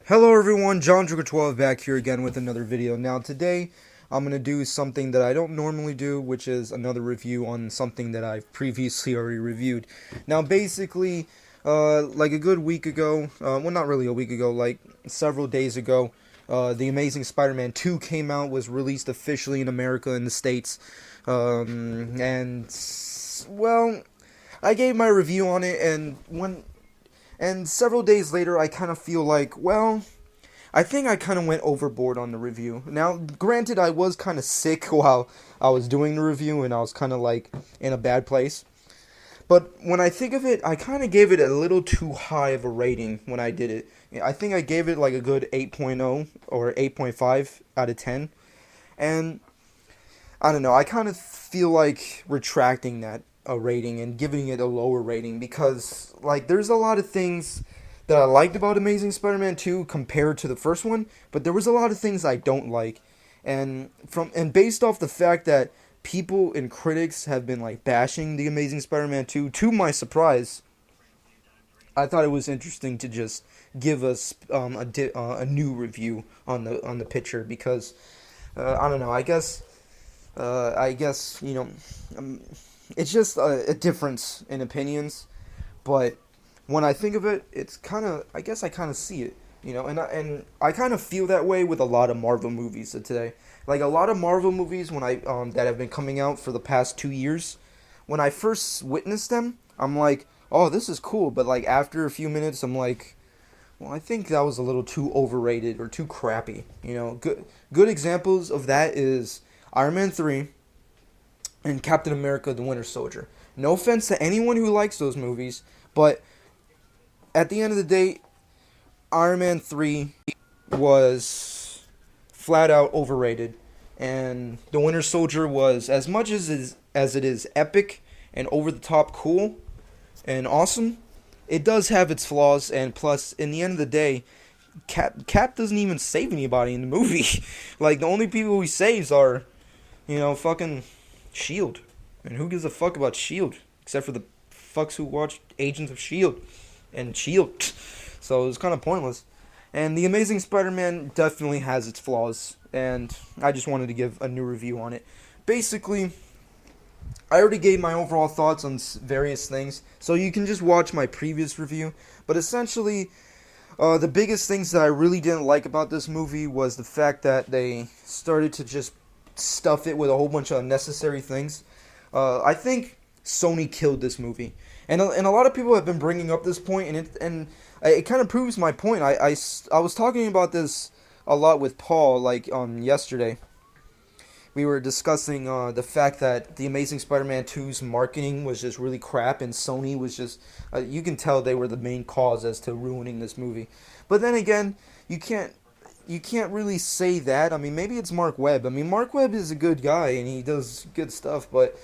Hello everyone, John 12 back here again with another video. Now today I'm going to do something that I don't normally do, which is another review on something that I've previously already reviewed. Now basically, like a good week ago, well not really a week ago, like several days ago, The Amazing Spider-Man 2 came out, was released officially in America in the States, well, I gave my review on it, and several days later, I kind of feel like, well, I think I kind of went overboard on the review. Now, granted, I was kind of sick while I was doing the review, and I was kind of like in a bad place. But when I think of it, I kind of gave it a little too high of a rating when I did it. I think I gave it like a good 8.0 or 8.5 out of 10. And I don't know, I kind of feel like retracting that a rating and giving it a lower rating because like there's a lot of things that I liked about Amazing Spider-Man 2 compared to the first one, but there was a lot of things I don't like. And based off the fact that people and critics have been like bashing the Amazing Spider-Man 2, to my surprise, I thought it was interesting to just give us a new review on the picture because I don't know, I guess it's just a difference in opinions, but when I think of it, it's kind of, I guess I kind of see it, and I kind of feel that way with a lot of Marvel movies of today. Like a lot of Marvel movies that have been coming out for the past 2 years, when I first witnessed them, I'm like, oh, this is cool, but like after a few minutes, I'm like, well, I think that was a little too overrated or too crappy. Good examples of that is Iron Man 3 and Captain America: The Winter Soldier. No offense to anyone who likes those movies, but at the end of the day, Iron Man 3 was flat out overrated, and The Winter Soldier was, as much as it is epic and over the top cool and awesome, it does have its flaws, and plus, in the end of the day, Cap doesn't even save anybody in the movie. Like, the only people he saves are, fucking Shield. And who gives a fuck about Shield? Except for the fucks who watch Agents of Shield and Shield. So it was kind of pointless. And The Amazing Spider-Man definitely has its flaws, and I just wanted to give a new review on it. Basically, I already gave my overall thoughts on various things, so you can just watch my previous review. But essentially, the biggest things that I really didn't like about this movie was the fact that they started to just stuff it with a whole bunch of unnecessary things. I think Sony killed this movie, and a lot of people have been bringing up this point, and it kind of proves my point. I was talking about this a lot with Paul, like yesterday. We were discussing the fact that the Amazing Spider-Man 2's marketing was just really crap, and Sony was just you can tell they were the main cause as to ruining this movie. But then again, you can't really say that. I mean, maybe it's Mark Webb. I mean, Mark Webb is a good guy and he does good stuff, but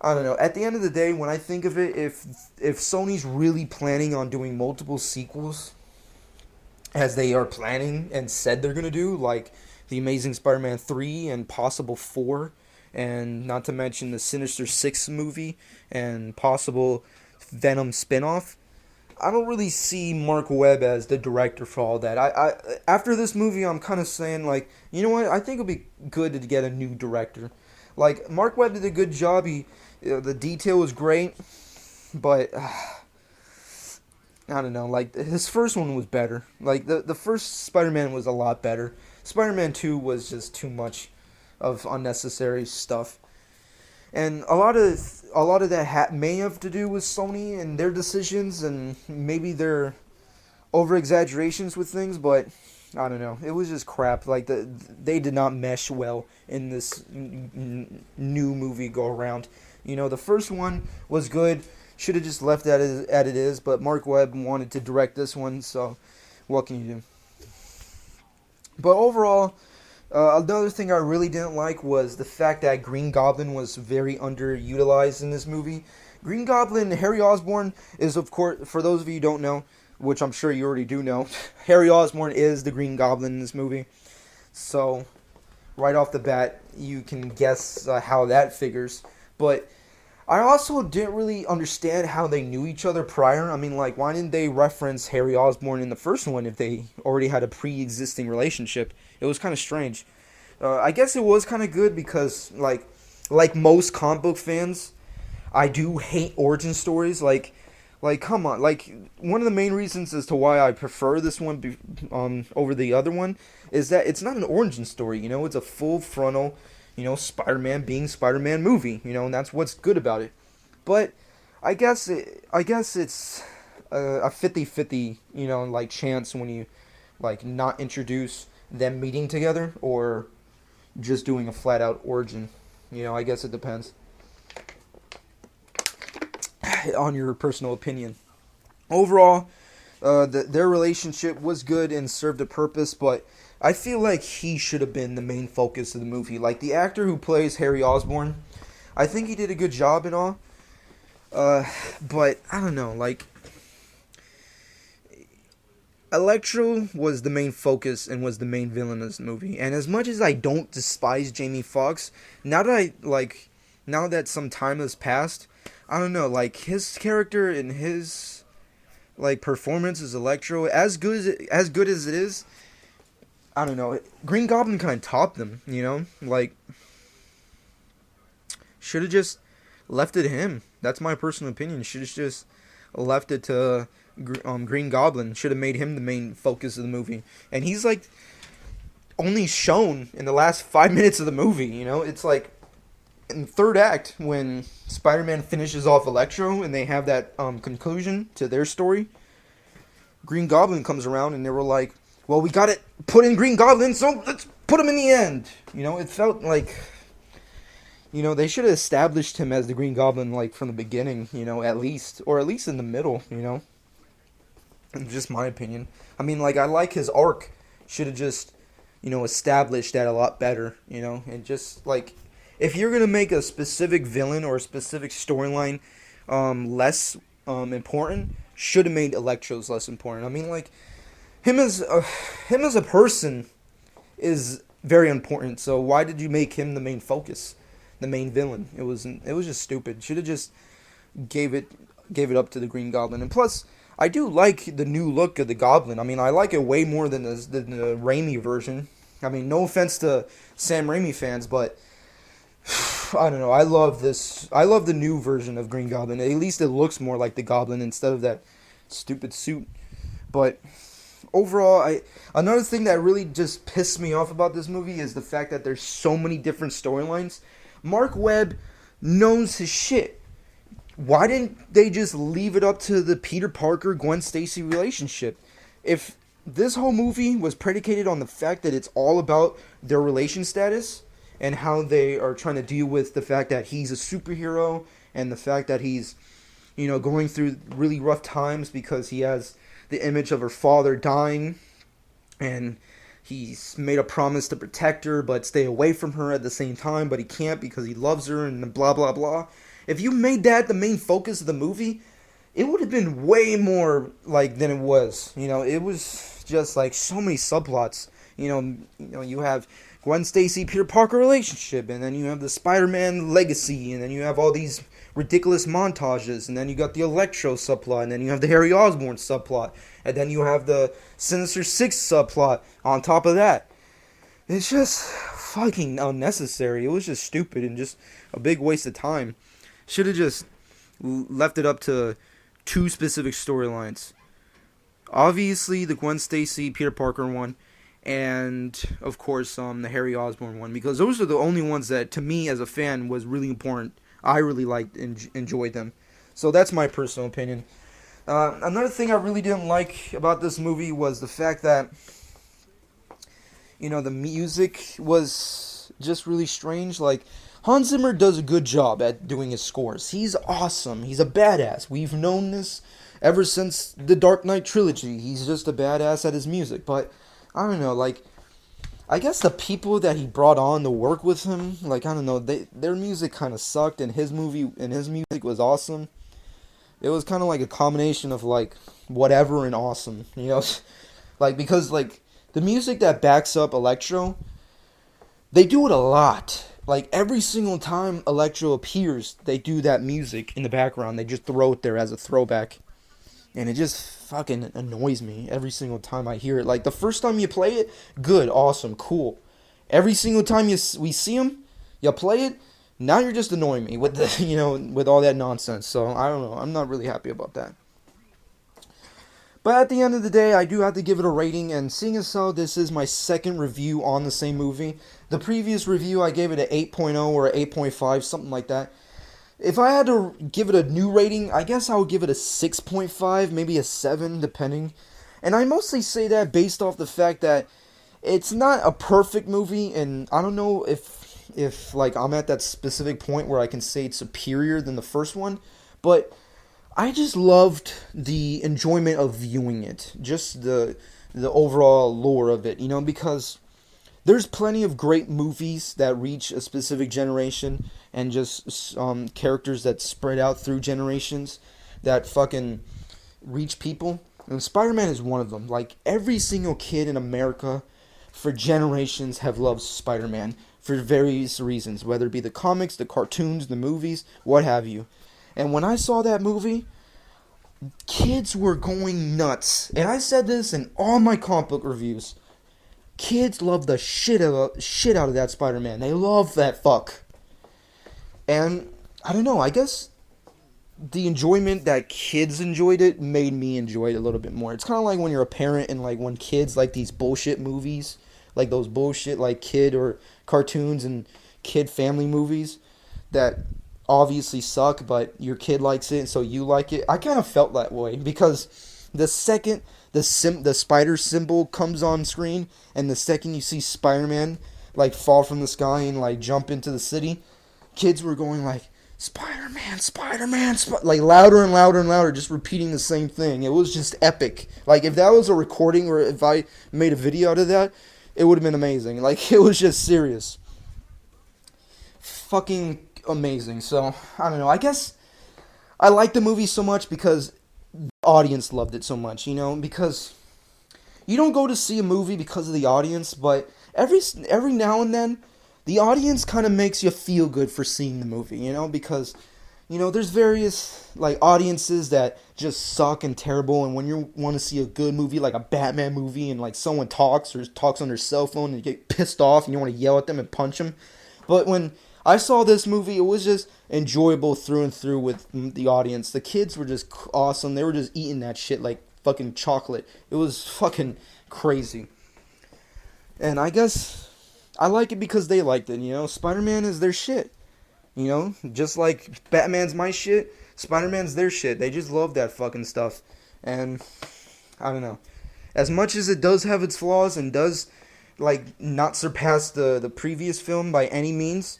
I don't know. At the end of the day, when I think of it, if Sony's really planning on doing multiple sequels, as they are planning and said they're going to do, like The Amazing Spider-Man 3 and possible 4, and not to mention the Sinister Six movie and possible Venom spinoff, I don't really see Mark Webb as the director for all that. I after this movie, I'm kind of saying, like, you know what? I think it'll be good to get a new director. Like, Mark Webb did a good job. The detail was great, but I don't know. Like, his first one was better. Like, the first Spider-Man was a lot better. Spider-Man 2 was just too much of unnecessary stuff. And a lot of that may have to do with Sony and their decisions and maybe their over-exaggerations with things, but I don't know. It was just crap. Like, they did not mesh well in this new movie go-around. The first one was good. Should have just left that as it is, but Mark Webb wanted to direct this one, so what can you do? But overall, another thing I really didn't like was the fact that Green Goblin was very underutilized in this movie. Green Goblin, Harry Osborn, is, of course, for those of you who don't know, which I'm sure you already do know, Harry Osborn is the Green Goblin in this movie. So, right off the bat, you can guess how that figures. But I also didn't really understand how they knew each other prior. I mean, like, why didn't they reference Harry Osborn in the first one if they already had a pre-existing relationship? It was kind of strange. I guess it was kind of good because, like most comic book fans, I do hate origin stories. Like, come on. Like, one of the main reasons as to why I prefer this one over the other one is that it's not an origin story. You know, it's a full frontal, Spider-Man being Spider-Man movie. And that's what's good about it. But I guess it's a 50-50, like chance when you like not introduce them meeting together or just doing a flat out origin. I guess it depends on your personal opinion. Overall, their relationship was good and served a purpose, but I feel like he should have been the main focus of the movie. Like the actor who plays Harry Osborn, I think he did a good job and all. But I don't know, like Electro was the main focus and was the main villain of this movie. And as much as I don't despise Jamie Foxx, now that some time has passed, I don't know, like his character and his like performance as Electro, as good as it is, I don't know. Green Goblin kind of topped them, like should have just left it to him. That's my personal opinion. Should have just left it to Green Goblin. Should have made him the main focus of the movie. And he's like only shown in the last 5 minutes of the movie. It's like in the third act when Spider-Man finishes off Electro and they have that conclusion to their story. Green Goblin comes around and they were like, "Well, we got to put in Green Goblin, so let's put him in the end." It felt like they should have established him as the Green Goblin, like, from the beginning, at least. Or at least in the middle, Just my opinion. I mean, like, I like his arc. Should have just, established that a lot better, And just, like, if you're going to make a specific villain or a specific storyline less important, should have made Electro's less important. I mean, like, him as a person is very important. So why did you make him the main focus? The main villain. It was just stupid. Should have just gave it up to the Green Goblin. And plus, I do like the new look of the Goblin. I mean, I like it way more than the Raimi version. I mean, no offense to Sam Raimi fans, but I don't know. I love this. I love the new version of Green Goblin. At least it looks more like the Goblin instead of that stupid suit. But overall, another thing that really just pissed me off about this movie is the fact that there's so many different storylines. Mark Webb knows his shit. Why didn't they just leave it up to the Peter Parker Gwen Stacy relationship? If this whole movie was predicated on the fact that it's all about their relation status and how they are trying to deal with the fact that he's a superhero and the fact that he's, going through really rough times because he has the image of her father dying and he's made a promise to protect her but stay away from her at the same time, but he can't because he loves her and blah, blah, blah. If you made that the main focus of the movie, it would have been way more like than it was. It was just like so many subplots. You have Gwen Stacy, Peter Parker relationship, and then you have the Spider-Man legacy, and then you have all these ridiculous montages, and then you got the Electro subplot, and then you have the Harry Osborn subplot, and then you have the Sinister Six subplot on top of that. It's just fucking unnecessary. It was just stupid and just a big waste of time. Should have just left it up to two specific storylines. Obviously, the Gwen Stacy, Peter Parker one, and of course, the Harry Osborn one, because those are the only ones that, to me as a fan, was really important. I really liked and enjoyed them. So that's my personal opinion. Another thing I really didn't like about this movie was the fact that, the music was just really strange. Like, Hans Zimmer does a good job at doing his scores. He's awesome. He's a badass. We've known this ever since the Dark Knight trilogy. He's just a badass at his music. But, I don't know, like, I guess the people that he brought on to work with him, like, I don't know, their music kind of sucked, and his music was awesome. It was kind of like a combination of, like, whatever and awesome, Like, because, like, the music that backs up Electro, they do it a lot Like every single time Electro appears, they do that music in the background. They just throw it there as a throwback. And it just fucking annoys me every single time I hear it. Like the first time you play it, good, awesome, cool. Every single time we see him, you play it, now you're just annoying me with the with all that nonsense. So I don't know. I'm not really happy about that. But at the end of the day, I do have to give it a rating, and seeing as how this is my second review on the same movie, the previous review I gave it an 8.0 or an 8.5, something like that. If I had to give it a new rating, I guess I would give it a 6.5, maybe a 7, depending. And I mostly say that based off the fact that it's not a perfect movie, and I don't know if like I'm at that specific point where I can say it's superior than the first one, but I just loved the enjoyment of viewing it, just the overall lore of it, because there's plenty of great movies that reach a specific generation and just characters that spread out through generations that fucking reach people. And Spider-Man is one of them. Like every single kid in America for generations have loved Spider-Man for various reasons, whether it be the comics, the cartoons, the movies, what have you. And when I saw that movie, kids were going nuts. And I said this in all my comic book reviews. Kids love the shit out of that Spider-Man. They love that fuck. And I don't know, I guess the enjoyment that kids enjoyed it made me enjoy it a little bit more. It's kind of like when you're a parent and like when kids like these bullshit movies, like those bullshit like kid or cartoons and kid family movies that obviously suck, but your kid likes it and so you like it. I kind of felt that way because the second the spider symbol comes on screen and the second you see Spider-Man like fall from the sky and like jump into the city, kids were going like Spider-Man, Spider-Man, like louder and louder and louder, just repeating the same thing. It was just epic. Like if that was a recording or if I made a video out of that, it would have been amazing. Like it was just serious. Fucking amazing. So, I don't know. I guess I like the movie so much because the audience loved it so much, because you don't go to see a movie because of the audience, but every now and then the audience kind of makes you feel good for seeing the movie, because there's various like audiences that just suck and terrible, and when you want to see a good movie like a Batman movie and like someone talks on their cell phone and you get pissed off and you want to yell at them and punch them. But when I saw this movie, it was just enjoyable through and through with the audience. The kids were just awesome. They were just eating that shit like fucking chocolate. It was fucking crazy. And I guess I like it because they liked it, Spider-Man is their shit. Just like Batman's my shit, Spider-Man's their shit. They just love that fucking stuff. And I don't know. As much as it does have its flaws and does like not surpass the previous film by any means,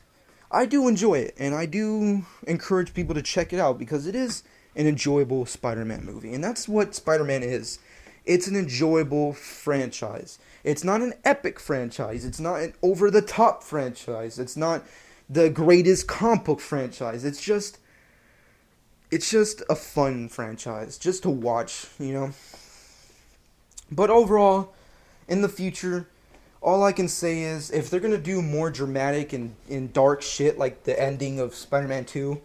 I do enjoy it, and I do encourage people to check it out because it is an enjoyable Spider-Man movie, and that's what Spider-Man is. It's an enjoyable franchise. It's not an epic franchise. It's not an over-the-top franchise. It's not the greatest comic book franchise. It's just a fun franchise, just to watch, But overall, in the future, all I can say is, if they're going to do more dramatic and dark shit like the ending of Spider-Man 2,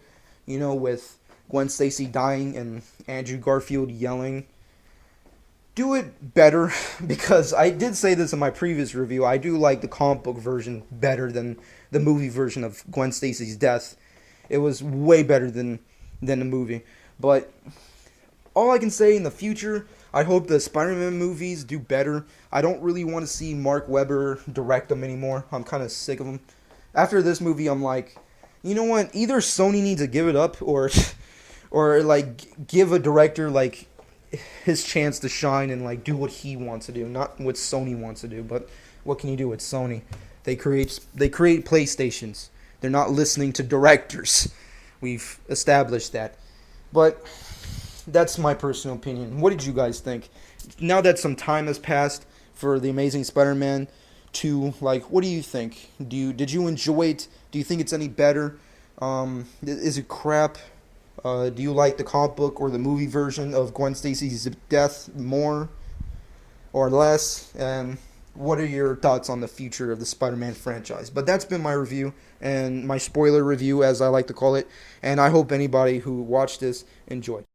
with Gwen Stacy dying and Andrew Garfield yelling, do it better, because I did say this in my previous review, I do like the comic book version better than the movie version of Gwen Stacy's death. It was way better than the movie. But all I can say in the future, I hope the Spider-Man movies do better. I don't really want to see Mark Webber direct them anymore. I'm kind of sick of him. After this movie, I'm like, you know what? Either Sony needs to give it up or like give a director like his chance to shine and like do what he wants to do, not what Sony wants to do. But what can you do with Sony? They create PlayStations. They're not listening to directors. We've established that. But that's my personal opinion. What did you guys think? Now that some time has passed for The Amazing Spider-Man 2, like, what do you think? Did you enjoy it? Do you think it's any better? Is it crap? Do you like the comic book or the movie version of Gwen Stacy's death more or less? And what are your thoughts on the future of the Spider-Man franchise? But that's been my review and my spoiler review, as I like to call it. And I hope anybody who watched this enjoyed.